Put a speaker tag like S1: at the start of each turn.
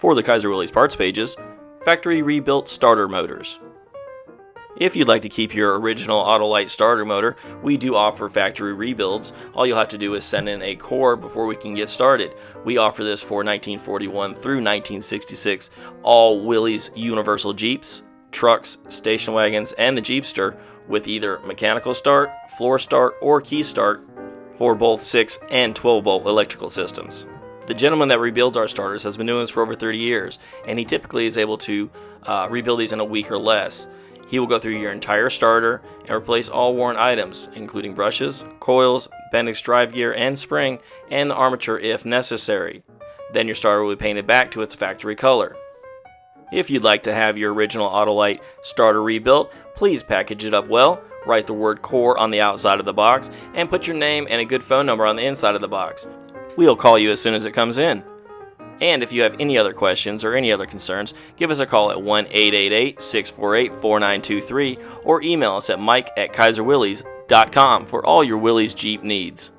S1: For the Kaiser Willys parts pages, factory rebuilt starter motors. If you'd like to keep your original Autolite starter motor, we do offer factory rebuilds. All you'll have to do is send in a core before we can get started. We offer this for 1941 through 1966 all Willys universal Jeeps, trucks, station wagons, and the Jeepster with either mechanical start, floor start, or key start for both 6 and 12 volt electrical systems. The gentleman that rebuilds our starters has been doing this for over 30 years, and he typically is able to rebuild these in a week or less. He will go through your entire starter and replace all worn items, including brushes, coils, Bendix drive gear and spring, and the armature if necessary. Then your starter will be painted back to its factory color. If you'd like to have your original Autolite starter rebuilt, please package it up well, write the word core on the outside of the box, and put your name and a good phone number on the inside of the box. We'll call you as soon as it comes in. And if you have any other questions or any other concerns, give us a call at 1-888-648-4923 or email us at mike@kaiserwillys.com for all your Willys Jeep needs.